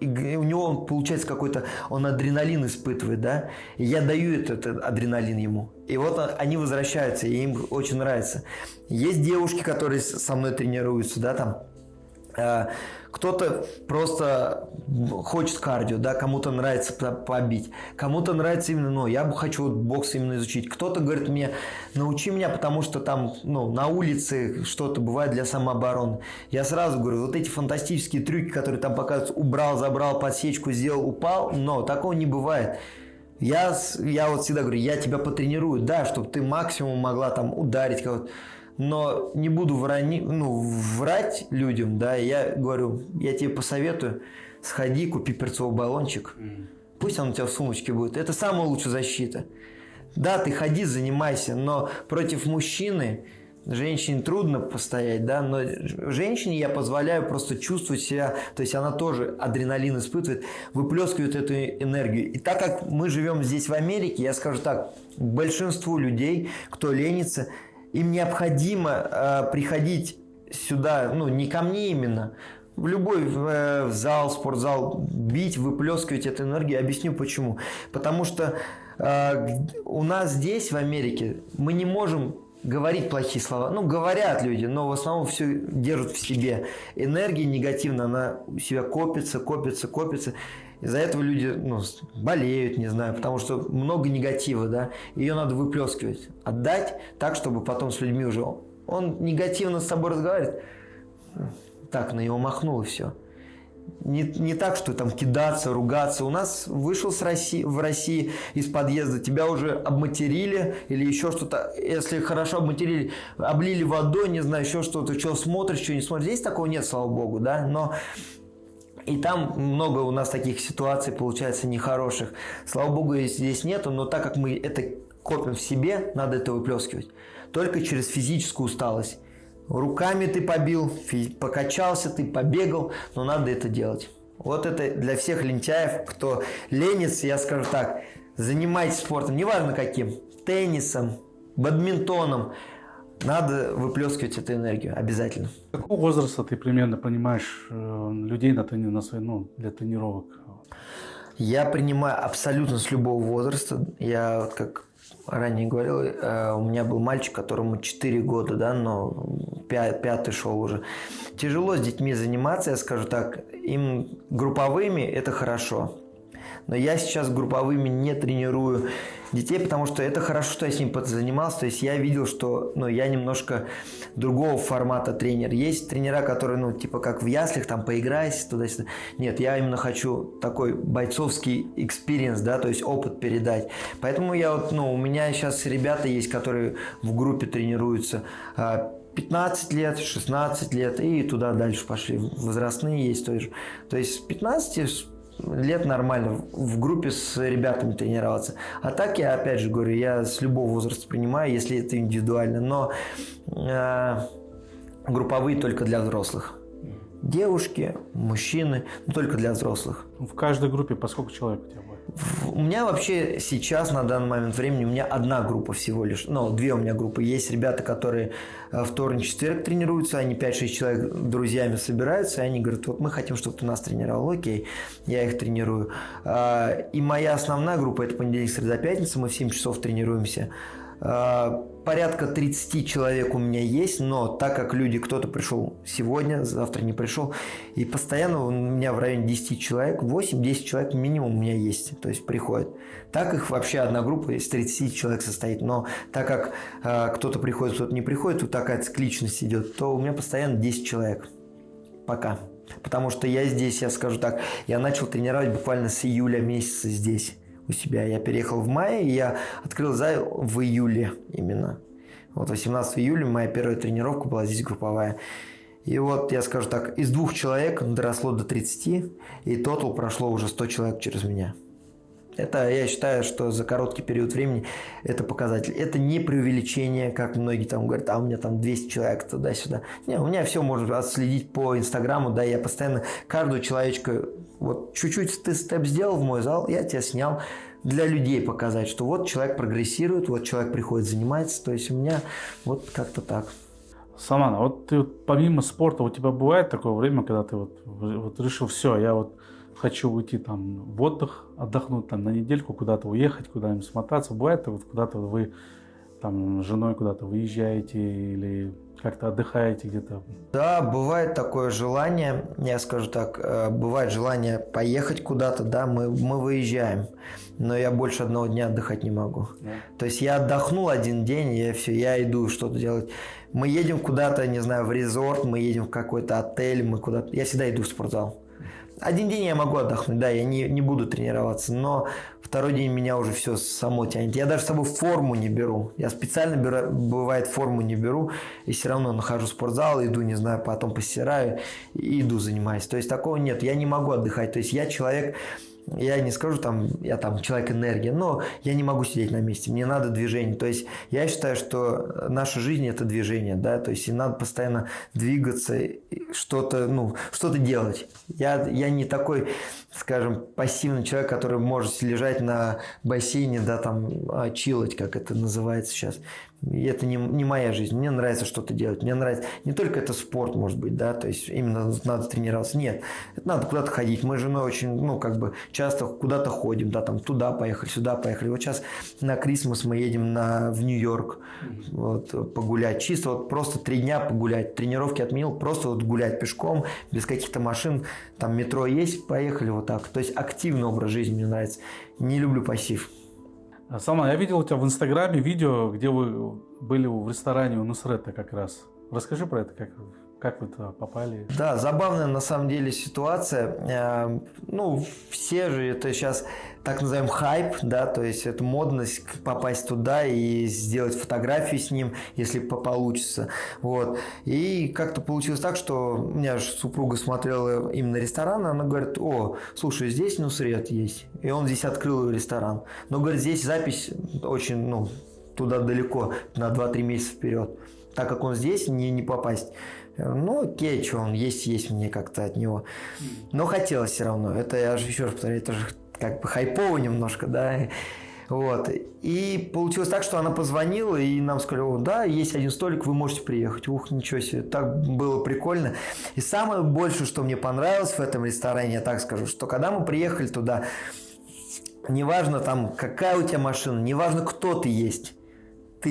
у него получается какой-то, он адреналин испытывает, да, и я даю этот адреналин ему. И вот они возвращаются, и им очень нравится. Есть девушки, которые со мной тренируются, да, там. Кто-то просто хочет кардио, да, кому-то нравится побить, кому-то нравится именно, ну, я бы хочу вот бокс именно изучить. Кто-то говорит мне, научи меня, потому что там, ну, на улице что-то бывает для самообороны. Я сразу говорю, вот эти фантастические трюки, которые там показывают, убрал, забрал подсечку, сделал, упал, но такого не бывает. Я вот всегда говорю, я тебя потренирую, да, чтобы ты максимум могла там ударить кого-то. Но не буду врать людям, да, я говорю, я тебе посоветую, сходи, купи перцовый баллончик, пусть он у тебя в сумочке будет, это самая лучшая защита. Да, ты ходи, занимайся, но против мужчины, женщине трудно постоять, да, но женщине я позволяю просто чувствовать себя, то есть она тоже адреналин испытывает, выплескивает эту энергию. И так как мы живем здесь в Америке, я скажу так, большинству людей, кто ленится, им необходимо приходить сюда, ну, не ко мне именно, в любой зал, спортзал, бить, выплескивать эту энергию. Объясню почему. Потому что у нас здесь, в Америке, мы не можем говорить плохие слова. Ну, говорят люди, но в основном все держат в себе. Энергия негативная, она у себя копится, копится, копится. Из-за этого люди, ну, болеют, не знаю, потому что много негатива, да, ее надо выплескивать, отдать так, чтобы потом с людьми уже он негативно с собой разговаривает, так, на него махнул и все. Не так, что там кидаться, ругаться. У нас вышел в России из подъезда, тебя уже обматерили или еще что-то. Если хорошо обматерили, облили водой, не знаю, еще что-то, что смотришь, что не смотришь. Здесь такого нет, слава богу, да, но... И там много у нас таких ситуаций, получается, нехороших. Слава богу, здесь нету, но так как мы это копим в себе, надо это выплескивать. Только через физическую усталость. Руками ты побил, покачался ты, побегал, но надо это делать. Вот это для всех лентяев, кто ленится, я скажу так, занимайтесь спортом, неважно каким, теннисом, бадминтоном. Надо выплескивать эту энергию обязательно. Какого возраста ты примерно понимаешь людей для тренировок? Я принимаю абсолютно с любого возраста. Я, как ранее говорил, у меня был мальчик, которому 4 года, да, но 5 шел уже. Тяжело с детьми заниматься, я скажу так. Им групповыми это хорошо. Но я сейчас групповыми не тренирую детей, потому что это хорошо, что я с ним занимался. То есть я видел, что я немножко другого формата тренер. Есть тренера, которые, типа как в яслях, там поиграйся туда-сюда. Нет, я именно хочу такой бойцовский экспириенс, да, то есть опыт передать. Поэтому я у меня сейчас ребята есть, которые в группе тренируются 15 лет, 16 лет и туда дальше пошли. Возрастные есть тоже. То есть с 15 лет нормально в группе с ребятами тренироваться. А так я, опять же говорю, я с любого возраста принимаю, если это индивидуально. Но групповые только для взрослых. Девушки, мужчины, только для взрослых. В каждой группе по сколько человек у тебя будет? У меня вообще сейчас, на данный момент времени, у меня одна группа всего лишь. 2 у меня группы. Есть ребята, которые вторник, четверг тренируются, они 5-6 человек друзьями собираются, и они говорят, вот мы хотим, чтобы ты нас тренировал. Окей, я их тренирую. И моя основная группа – это понедельник, среда, пятница, мы в 7 часов тренируемся. Порядка 30 человек у меня есть, но так как люди, кто-то пришел сегодня, завтра не пришел, и постоянно у меня в районе 10 человек, 8-10 человек минимум у меня есть, то есть приходят. Так их вообще одна группа из 30 человек состоит, но так как кто-то приходит, кто-то не приходит, вот такая цикличность идет, то у меня постоянно 10 человек пока. Потому что я здесь, я скажу так, я начал тренировать буквально с июля месяца здесь. У себя. Я переехал в мае, и я открыл зал в июле именно. 18 июля моя первая тренировка была здесь групповая. И я скажу так, из 2 человек доросло до 30, и тотал прошло уже 100 человек через меня. Это, я считаю, что за короткий период времени это показатель. Это не преувеличение, как многие там говорят, у меня там 200 человек туда-сюда. Не, у меня все можно отследить по Инстаграму, да, я постоянно каждую человечку, чуть-чуть ты степ сделал в мой зал, я тебя снял для людей показать, что человек прогрессирует, человек приходит, занимается, то есть у меня как-то так. Салман, а ты помимо спорта, у тебя бывает такое время, когда ты решил, все, я хочу уйти там в отдых, отдохнуть там на недельку, куда-то уехать, куда-нибудь смотаться. Бывает, вот куда-то вы там с женой куда-то выезжаете или как-то отдыхаете где-то? Да, бывает такое желание, я скажу так, бывает желание поехать куда-то, да, мы выезжаем, но я больше одного дня отдыхать не могу. Да. То есть я отдохнул один день, и все, я иду что-то делать. Мы едем куда-то, не знаю, в резорт, мы едем в какой-то отель, мы куда-то, я всегда иду в спортзал. Один день я могу отдохнуть, да, я не буду тренироваться, но второй день меня уже все само тянет. Я даже с собой форму не беру. Я специально, бывает, форму не беру, и все равно нахожу спортзал, иду, не знаю, потом постираю и иду занимаюсь. То есть такого нет, я не могу отдыхать. То есть я человек, я не скажу, там, я там человек энергия, но я не могу сидеть на месте, мне надо движение. То есть я считаю, что наша жизнь – это движение, да, то есть и надо постоянно двигаться, что-то, что-то делать. Я не такой, скажем, пассивный человек, который может лежать на бассейне, да, там, чилать, как это называется сейчас. И это не моя жизнь. Мне нравится что-то делать. Мне нравится не только это спорт, может быть, да, то есть именно надо тренироваться. Нет, это надо куда-то ходить. Мы с женой очень, часто куда-то ходим, да, там туда поехали, сюда поехали. Вот сейчас на Крисмас мы едем в Нью-Йорк вот, погулять. Чисто вот просто 3 дня погулять. Тренировки отменил, просто вот гулять пешком, без каких-то машин. Там метро есть, поехали вот так. То есть активный образ жизни мне нравится. Не люблю пассив. Салман, я видел у тебя в Инстаграме видео, где вы были в ресторане у Нусрета как раз. Расскажи про это, как вы туда попали. Да, забавная на самом деле ситуация. Все же это сейчас так называемый хайп, да, то есть это модность попасть туда и сделать фотографии с ним, если получится. Вот. И как-то получилось так, что у меня же супруга смотрела именно ресторан, она говорит: о, слушай, здесь Нусрет есть. И он здесь открыл ресторан. Но, говорит, здесь запись очень, туда далеко, на 2-3 месяца вперед. Так как он здесь, не попасть. Окей, что он есть мне как-то от него. Но хотелось все равно. Это, я же еще раз повторяю, это же как бы хайпово немножко, да. Вот. И получилось так, что она позвонила, и нам сказали: да, есть один столик, вы можете приехать. Ух, ничего себе, так было прикольно. И самое большее, что мне понравилось в этом ресторане, я так скажу, что когда мы приехали туда, неважно там, какая у тебя машина, неважно, кто ты есть,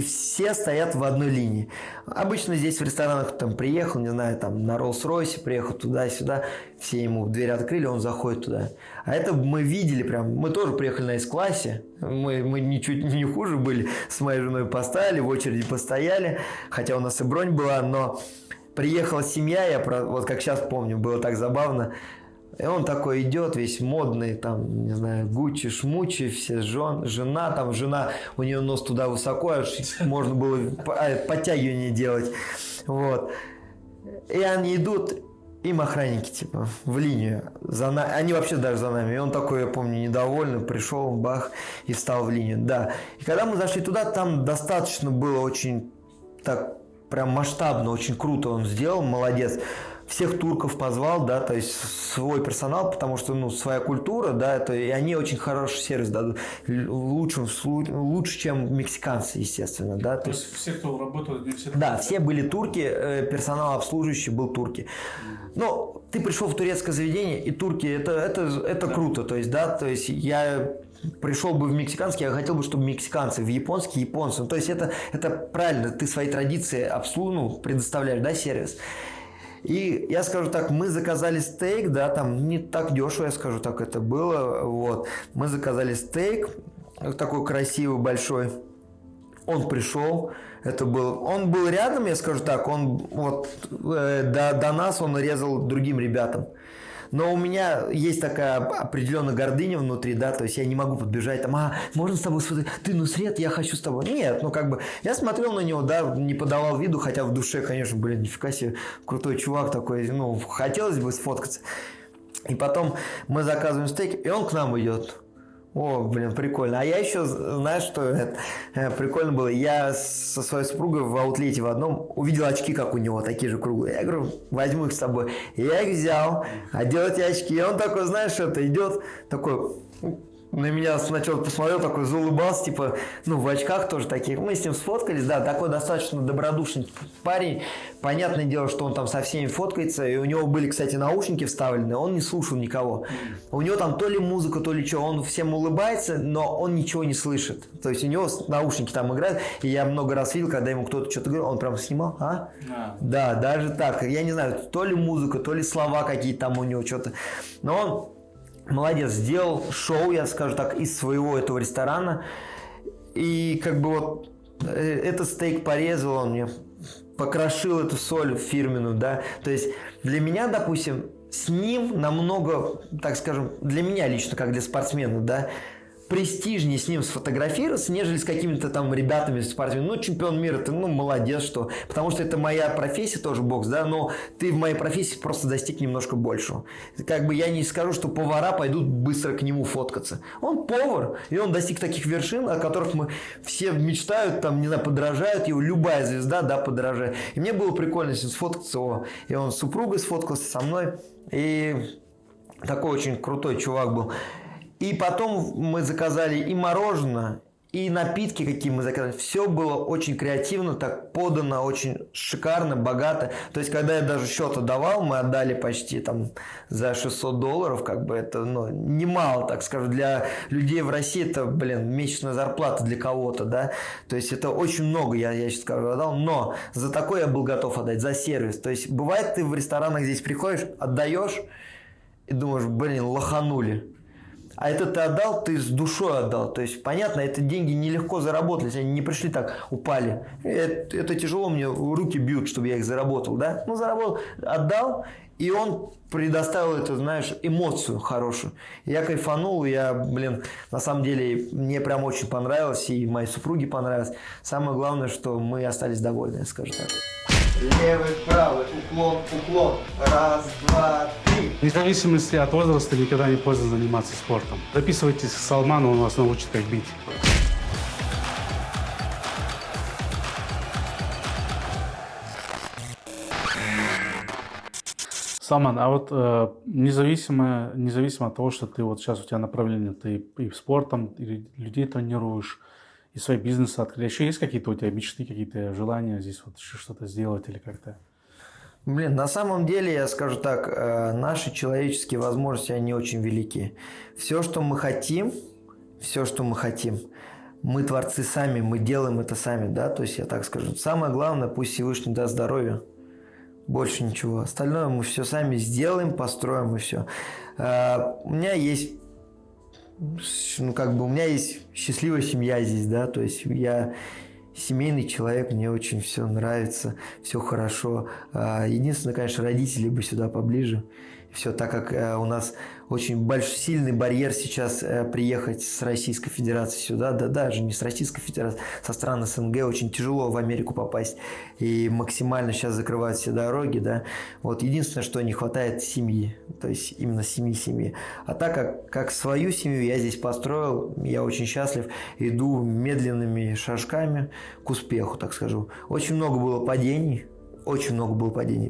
все стоят в одной линии. Обычно здесь в ресторанах там приехал, не знаю, там на Роллс-Ройсе приехал туда-сюда, все ему дверь открыли, он заходит туда. А это мы видели прям, мы тоже приехали на С-классе, мы ничуть не хуже были, с моей женой поставили, в очереди постояли, хотя у нас и бронь была, но приехала семья, вот как сейчас помню, было так забавно. И он такой идет, весь модный, там, не знаю, Гуччи, Шмучи, все жена, у нее нос туда высоко, аж можно было подтягивание делать. Вот. И они идут, им охранники, типа, в линию. Они вообще даже за нами. И он такой, я помню, недовольный, пришел, бах, и встал в линию. Да. И когда мы зашли туда, там достаточно было очень так, прям масштабно, очень круто он сделал, молодец. Всех турков позвал, да, то есть свой персонал, потому что, своя культура, да, и они очень хороший сервис дадут, лучше, чем мексиканцы, естественно, да. То есть все, кто работал, все... Да, все были турки, персонал обслуживающий был турки. Но ты пришел в турецкое заведение, и турки, это круто, то есть, да, то есть я пришел бы в мексиканский, я хотел бы, чтобы мексиканцы, в японский японцы, то есть это правильно, ты свои традиции предоставляешь, да, сервис. И я скажу так, мы заказали стейк, да, там не так дешево, я скажу так, это было, вот. Мы заказали стейк, такой красивый, большой. Он пришел, он был рядом, я скажу так, он вот до нас он резал другим ребятам. Но у меня есть такая определенная гордыня внутри, да, то есть я не могу подбежать, там, можно с тобой сфотографировать? Ты Нусрет, я хочу с тобой. Нет, я смотрел на него, да, не подавал виду, хотя в душе, конечно, нифига себе, крутой чувак такой, хотелось бы сфоткаться. И потом мы заказываем стейк, и он к нам идет. О, прикольно. А я еще, знаешь, что прикольно было? Я со своей супругой в аутлете в одном увидел очки, как у него, такие же круглые. Я говорю, возьму их с собой. И я их взял, одел эти очки. И он такой, знаешь, идет, такой на меня сначала посмотрел, такой заулыбался, типа, ну, в очках тоже таких. Мы с ним сфоткались, да, такой достаточно добродушный парень. Понятное дело, что он там со всеми фоткается, и у него были, кстати, наушники вставлены, он не слушал никого. У него там то ли музыка, то ли что, он всем улыбается, но он ничего не слышит. То есть у него наушники там играют, и я много раз видел, когда ему кто-то что-то говорил, он прям снимал, Да, даже так. Я не знаю, то ли музыка, то ли слова какие-то там у него, что-то. Но он молодец, сделал шоу, я скажу так, из своего этого ресторана. И как бы вот этот стейк порезал, он мне покрошил эту соль фирменную, да. То есть для меня, допустим, с ним намного, так скажем, для меня лично, как для спортсмена, да, престижнее с ним сфотографироваться, нежели с какими-то там ребятами, спортсменами. Ну, чемпион мира, ты, ну, молодец, что... Потому что это моя профессия тоже, бокс, да, но ты в моей профессии просто достиг немножко большего. Как бы я не скажу, что повара пойдут быстро к нему фоткаться. Он повар, и он достиг таких вершин, о которых мы все мечтают, там, не знаю, подражают его, любая звезда, да, подражает. И мне было прикольно с ним сфоткаться, и он с супругой сфоткался со мной, и такой очень крутой чувак был. И потом мы заказали и мороженое, и напитки, какие мы заказали. Все было очень креативно, так подано, очень шикарно, богато. То есть, когда я даже счет отдавал, мы отдали почти там за $600, как бы это, ну, немало, так скажу. Для людей в России это, блин, месячная зарплата для кого-то, да. То есть, это очень много, я сейчас скажу, отдал. Но за такое я был готов отдать, за сервис. То есть, бывает, ты в ресторанах здесь приходишь, отдаешь и думаешь, блин, лоханули. А это ты отдал, ты с душой отдал. То есть, понятно, это деньги нелегко заработались, они не пришли так, упали. Это тяжело, мне руки бьют, чтобы я их заработал, да? Ну, заработал, отдал, и он предоставил эту, знаешь, эмоцию хорошую. Я кайфанул, блин, на самом деле, мне прям очень понравилось, и моей супруге понравилось. Самое главное, что мы остались довольны, скажу так. Левый, правый, уклон, уклон. Раз, два, три. Вне зависимости от возраста никогда не поздно заниматься спортом. Записывайтесь к Салману, он вас научит, как бить. Салман, а вот независимо от того, что ты вот сейчас у тебя направление, ты и спортом, и людей тренируешь, и свой бизнес открыл. Еще есть какие-то у тебя мечты, какие-то желания здесь вот что-то сделать или как-то? Блин, на самом деле, я скажу так, наши человеческие возможности, они очень велики. Все, что мы хотим, мы творцы сами, мы делаем это сами, да, то есть я так скажу. Самое главное, пусть Всевышний даст здоровья, больше ничего. Остальное мы все сами сделаем, построим и все. У меня есть... Ну, как бы у меня есть счастливая семья здесь, да, то есть я семейный человек, мне очень все нравится, все хорошо. Единственное, конечно, родители бы сюда поближе. Все, так как у нас очень сильный барьер сейчас приехать с Российской Федерации сюда, да даже не с Российской Федерации, со стран СНГ очень тяжело в Америку попасть. И максимально сейчас закрывают все дороги, да. Вот единственное, что не хватает семьи, то есть именно семьи. А так как свою семью я здесь построил, я очень счастлив, иду медленными шажками к успеху, так скажу. Очень много было падений,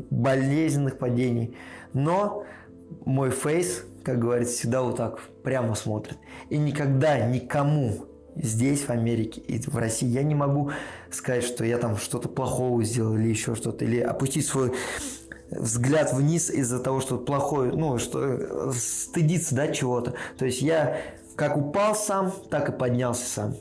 болезненных падений, но мой фейс, как говорится, всегда вот так прямо смотрит. И никогда никому здесь, в Америке и в России, я не могу сказать, что я там что-то плохого сделал или еще что-то, или опустить свой взгляд вниз из-за того, что плохое, ну, что стыдиться, да, чего-то. То есть я как упал сам, так и поднялся сам.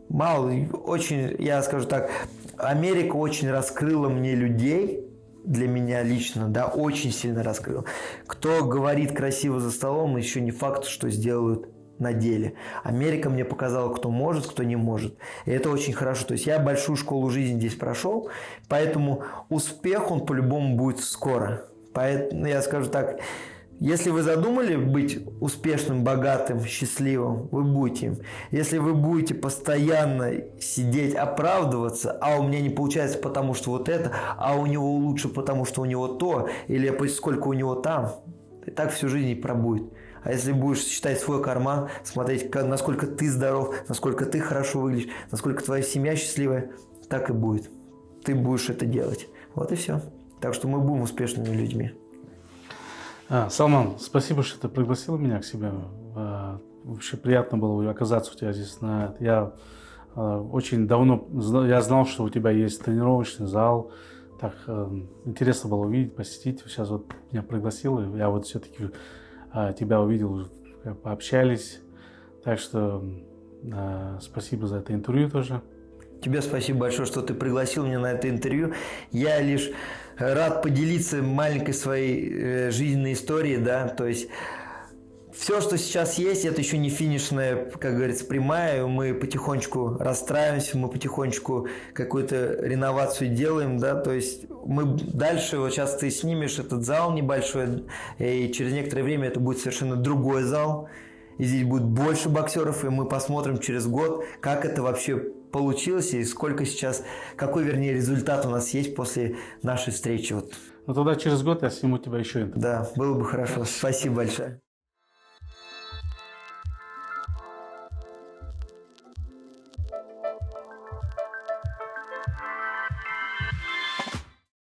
Очень, я скажу так, Америка очень раскрыла мне людей, для меня лично, да, очень сильно раскрыл. Кто говорит красиво за столом, еще не факт, что сделают на деле. Америка мне показала, кто может, кто не может. И это очень хорошо. То есть я большую школу жизни здесь прошел, поэтому успех, он по-любому будет скоро. Поэтому я скажу так, если вы задумали быть успешным, богатым, счастливым, вы будете им. Если вы будете постоянно сидеть, оправдываться, а у меня не получается, потому что вот это, а у него лучше, потому что у него то, или сколько у него там, и так всю жизнь и пробудет. А если будешь считать свой карман, смотреть, насколько ты здоров, насколько ты хорошо выглядишь, насколько твоя семья счастливая, так и будет. Ты будешь это делать. Вот и все. Так что мы будем успешными людьми. Салман, спасибо, что ты пригласил меня к себе в Вообще приятно было оказаться у тебя здесь. Я очень давно я знал, что у тебя есть тренировочный зал. Так интересно было увидеть, посетить. Сейчас вот меня пригласил, и я вот все-таки тебя увидел, пообщались. Так что спасибо за это интервью тоже. Тебе спасибо большое, что ты пригласил меня на это интервью. Я лишь рад поделиться маленькой своей жизненной историей, да, то есть все, что сейчас есть, это еще не финишная, как говорится, прямая. Мы потихонечку расстраиваемся, мы потихонечку какую-то реновацию делаем, да, то есть мы дальше, вот сейчас ты снимешь этот зал небольшой, и через некоторое время это будет совершенно другой зал, и здесь будет больше боксеров, и мы посмотрим через год, как это вообще получилось, и сколько сейчас, какой, вернее, результат у нас есть после нашей встречи. Вот. Ну тогда через год я сниму тебя еще интервью. Да, было бы хорошо. Спасибо большое.